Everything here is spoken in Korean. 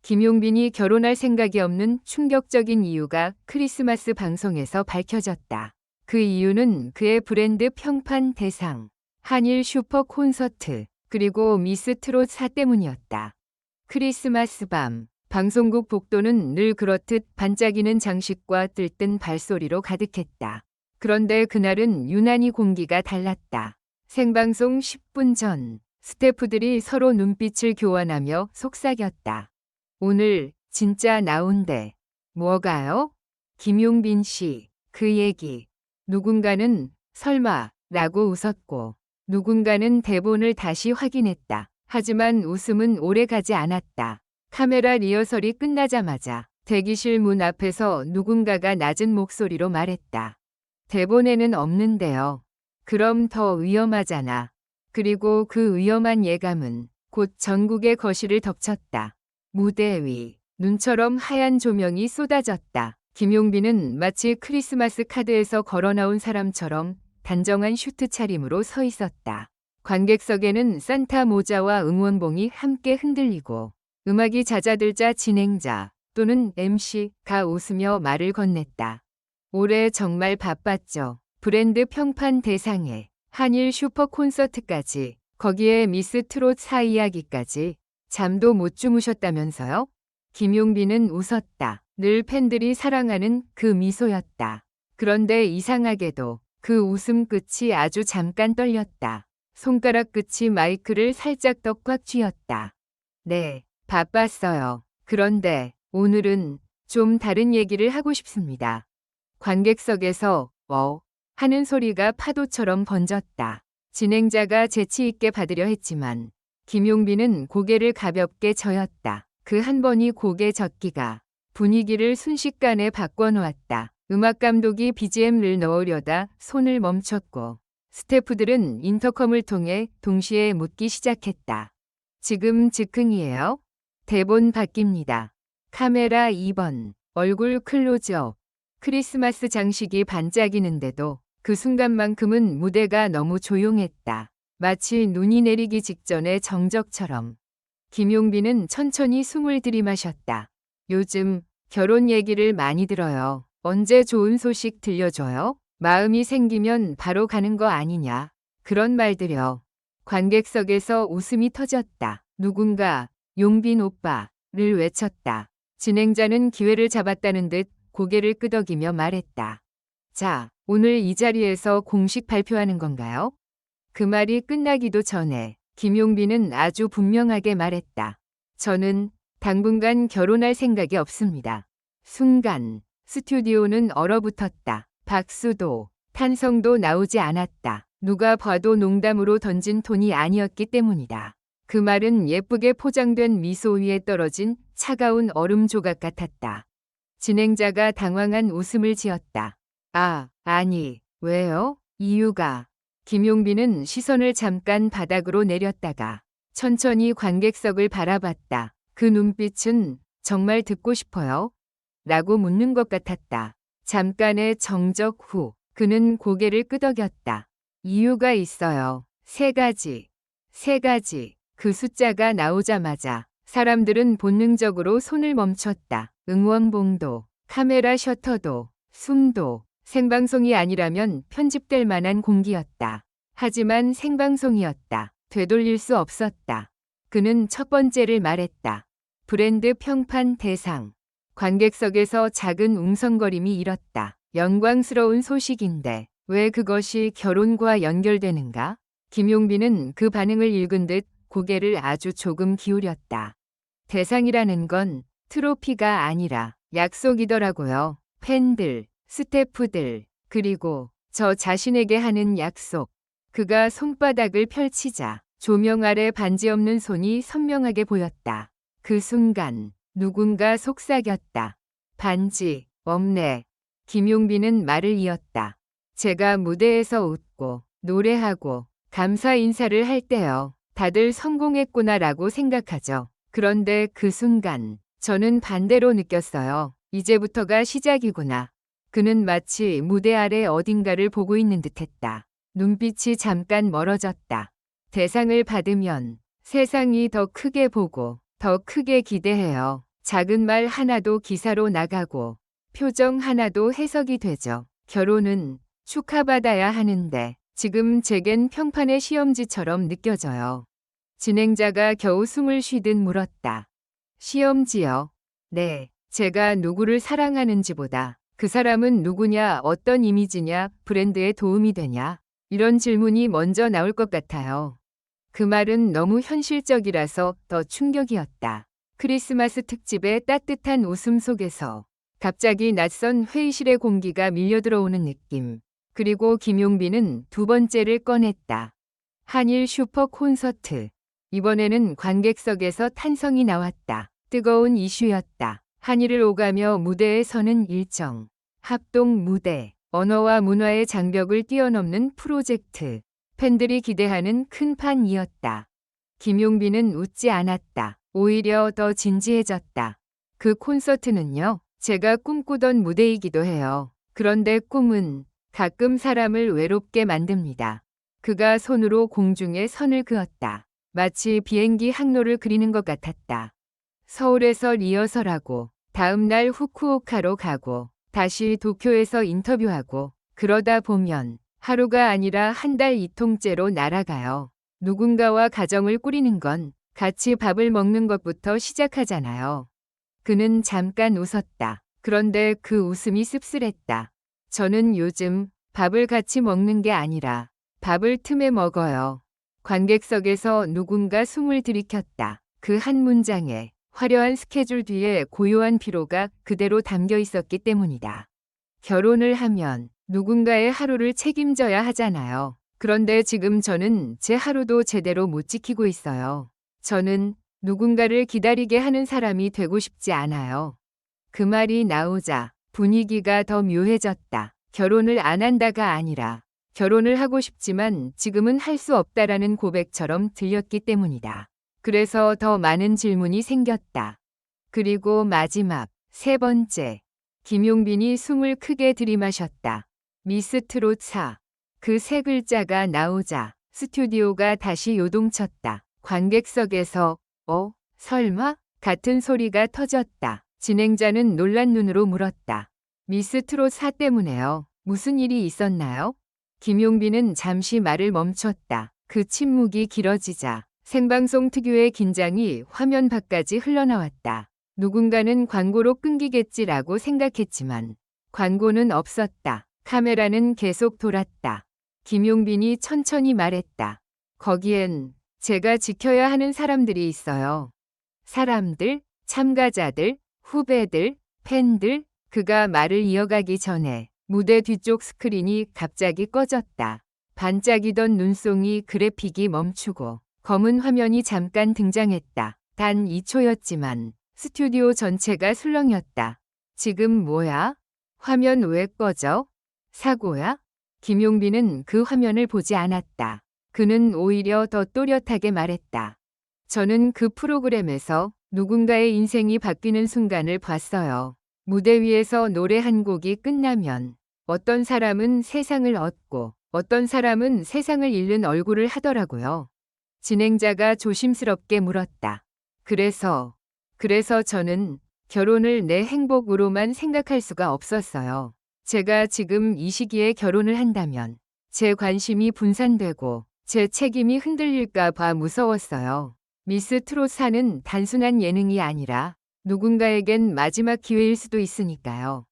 김용빈이 결혼할 생각이 없는 충격적인 이유가 크리스마스 방송에서 밝혀졌다. 그 이유는 그의 브랜드 평판 대상, 한일 슈퍼 콘서트, 그리고 미스 트롯 사 때문이었다. 크리스마스 밤, 방송국 복도는 늘 그렇듯 반짝이는 장식과 들뜬 발소리로 가득했다. 그런데 그날은 유난히 공기가 달랐다. 생방송 10분 전, 스태프들이 서로 눈빛을 교환하며 속삭였다. 오늘 진짜 나온대. 뭐가요? 김용빈 씨, 그 얘기. 누군가는 설마 라고 웃었고, 누군가는 대본을 다시 확인했다. 하지만 웃음은 오래 가지 않았다. 카메라 리허설이 끝나자마자 대기실 문 앞에서 누군가가 낮은 목소리로 말했다. 대본에는 없는데요. 그럼 더 위험하잖아. 그리고 그 위험한 예감은 곧 전국의 거실을 덮쳤다. 무대 위, 눈처럼 하얀 조명이 쏟아졌다. 김용빈은 마치 크리스마스 카드에서 걸어나온 사람처럼 단정한 슈트 차림으로 서 있었다. 관객석에는 산타 모자와 응원봉이 함께 흔들리고 음악이 잦아들자 진행자 또는 MC가 웃으며 말을 건넸다. 올해 정말 바빴죠. 브랜드 평판 대상에 한일 슈퍼 콘서트까지, 거기에 미스 트롯 사 이야기까지. 잠도 못 주무셨다면서요? 김용빈은 웃었다. 늘 팬들이 사랑하는 그 미소였다. 그런데 이상하게도 그 웃음 끝이 아주 잠깐 떨렸다. 손가락 끝이 마이크를 살짝 더 꽉 쥐었다. 네, 바빴어요. 그런데 오늘은 좀 다른 얘기를 하고 싶습니다. 관객석에서 하는 소리가 파도처럼 번졌다. 진행자가 재치 있게 받으려 했지만 김용빈은 고개를 가볍게 저었다. 그 한 번이 고개 젓기가 분위기를 순식간에 바꿔놓았다. 음악 감독이 BGM을 넣으려다 손을 멈췄고 스태프들은 인터컴을 통해 동시에 묻기 시작했다. 지금 즉흥이에요? 대본 바뀝니다. 카메라 2번, 얼굴 클로즈업. 크리스마스 장식이 반짝이는데도 그 순간만큼은 무대가 너무 조용했다. 마치 눈이 내리기 직전의 정적처럼. 김용빈은 천천히 숨을 들이마셨다. 요즘 결혼 얘기를 많이 들어요. 언제 좋은 소식 들려줘요? 마음이 생기면 바로 가는 거 아니냐. 그런 말들여. 관객석에서 웃음이 터졌다. 누군가 용빈 오빠를 외쳤다. 진행자는 기회를 잡았다는 듯 고개를 끄덕이며 말했다. 자, 오늘 이 자리에서 공식 발표하는 건가요? 그 말이 끝나기도 전에 김용빈은 아주 분명하게 말했다. 저는 당분간 결혼할 생각이 없습니다. 순간 스튜디오는 얼어붙었다. 박수도 탄성도 나오지 않았다. 누가 봐도 농담으로 던진 톤이 아니었기 때문이다. 그 말은 예쁘게 포장된 미소 위에 떨어진 차가운 얼음 조각 같았다. 진행자가 당황한 웃음을 지었다. 아니, 왜요? 이유가. 김용빈은 시선을 잠깐 바닥으로 내렸다가 천천히 관객석을 바라봤다. 그 눈빛은 정말 듣고 싶어요? 라고 묻는 것 같았다. 잠깐의 정적 후 그는 고개를 끄덕였다. 이유가 있어요. 3가지. 그 숫자가 나오자마자 사람들은 본능적으로 손을 멈췄다. 응원봉도, 카메라 셔터도, 숨도. 생방송이 아니라면 편집될 만한 공기였다. 하지만 생방송이었다. 되돌릴 수 없었다. 그는 첫 번째를 말했다. 브랜드 평판 대상. 관객석에서 작은 웅성거림이 일었다. 영광스러운 소식인데 왜 그것이 결혼과 연결되는가? 김용빈은 그 반응을 읽은 듯 고개를 아주 조금 기울였다. 대상이라는 건 트로피가 아니라 약속이더라고요. 팬들, 스태프들, 그리고 저 자신에게 하는 약속. 그가 손바닥을 펼치자 조명 아래 반지 없는 손이 선명하게 보였다. 그 순간 누군가 속삭였다. 반지 없네. 김용빈은 말을 이었다. 제가 무대에서 웃고 노래하고 감사 인사를 할 때요. 다들 성공했구나라고 생각하죠. 그런데 그 순간 저는 반대로 느꼈어요. 이제부터가 시작이구나. 그는 마치 무대 아래 어딘가를 보고 있는 듯했다. 눈빛이 잠깐 멀어졌다. 대상을 받으면 세상이 더 크게 보고 더 크게 기대해요. 작은 말 하나도 기사로 나가고 표정 하나도 해석이 되죠. 결혼은 축하받아야 하는데 지금 제겐 평판의 시험지처럼 느껴져요. 진행자가 겨우 숨을 쉬듯 물었다. 시험지요? 네, 제가 누구를 사랑하는지보다 그 사람은 누구냐, 어떤 이미지냐, 브랜드에 도움이 되냐, 이런 질문이 먼저 나올 것 같아요. 그 말은 너무 현실적이라서 더 충격이었다. 크리스마스 특집의 따뜻한 웃음 속에서 갑자기 낯선 회의실의 공기가 밀려들어오는 느낌. 그리고 김용빈은 두 번째를 꺼냈다. 한일 슈퍼 콘서트. 이번에는 관객석에서 탄성이 나왔다. 뜨거운 이슈였다. 한일을 오가며 무대에 서는 일정. 합동 무대. 언어와 문화의 장벽을 뛰어넘는 프로젝트. 팬들이 기대하는 큰 판이었다. 김용빈은 웃지 않았다. 오히려 더 진지해졌다. 그 콘서트는요, 제가 꿈꾸던 무대이기도 해요. 그런데 꿈은 가끔 사람을 외롭게 만듭니다. 그가 손으로 공중에 선을 그었다. 마치 비행기 항로를 그리는 것 같았다. 서울에서 리허설하고 다음 날 후쿠오카로 가고 다시 도쿄에서 인터뷰하고 그러다 보면 하루가 아니라 한 달 이통째로 날아가요. 누군가와 가정을 꾸리는 건 같이 밥을 먹는 것부터 시작하잖아요. 그는 잠깐 웃었다. 그런데 그 웃음이 씁쓸했다. 저는 요즘 밥을 같이 먹는 게 아니라 밥을 틈에 먹어요. 관객석에서 누군가 숨을 들이켰다. 그 한 문장에 화려한 스케줄 뒤에 고요한 피로가 그대로 담겨 있었기 때문이다. 결혼을 하면 누군가의 하루를 책임져야 하잖아요. 그런데 지금 저는 제 하루도 제대로 못 지키고 있어요. 저는 누군가를 기다리게 하는 사람이 되고 싶지 않아요. 그 말이 나오자 분위기가 더 묘해졌다. 결혼을 안 한다가 아니라 결혼을 하고 싶지만 지금은 할 수 없다라는 고백처럼 들렸기 때문이다. 그래서 더 많은 질문이 생겼다. 그리고 마지막, 세 번째. 김용빈이 숨을 크게 들이마셨다. 미스 트롯 4. 그 세 글자가 나오자 스튜디오가 다시 요동쳤다. 관객석에서 설마? 같은 소리가 터졌다. 진행자는 놀란 눈으로 물었다. 미스 트롯 4 때문에요. 무슨 일이 있었나요? 김용빈은 잠시 말을 멈췄다. 그 침묵이 길어지자 생방송 특유의 긴장이 화면 밖까지 흘러나왔다. 누군가는 광고로 끊기겠지라고 생각했지만 광고는 없었다. 카메라는 계속 돌았다. 김용빈이 천천히 말했다. 거기엔 제가 지켜야 하는 사람들이 있어요. 사람들, 참가자들, 후배들, 팬들. 그가 말을 이어가기 전에 무대 뒤쪽 스크린이 갑자기 꺼졌다. 반짝이던 눈송이 그래픽이 멈추고 검은 화면이 잠깐 등장했다. 단 2초였지만 스튜디오 전체가 술렁였다. 지금 뭐야? 화면 왜 꺼져? 사고야? 김용빈은 그 화면을 보지 않았다. 그는 오히려 더 또렷하게 말했다. 저는 그 프로그램에서 누군가의 인생이 바뀌는 순간을 봤어요. 무대 위에서 노래 한 곡이 끝나면 어떤 사람은 세상을 얻고 어떤 사람은 세상을 잃는 얼굴을 하더라고요. 진행자가 조심스럽게 물었다. 그래서 저는 결혼을 내 행복으로만 생각할 수가 없었어요. 제가 지금 이 시기에 결혼을 한다면 제 관심이 분산되고 제 책임이 흔들릴까 봐 무서웠어요. 미스 트롯 4는 단순한 예능이 아니라 누군가에겐 마지막 기회일 수도 있으니까요.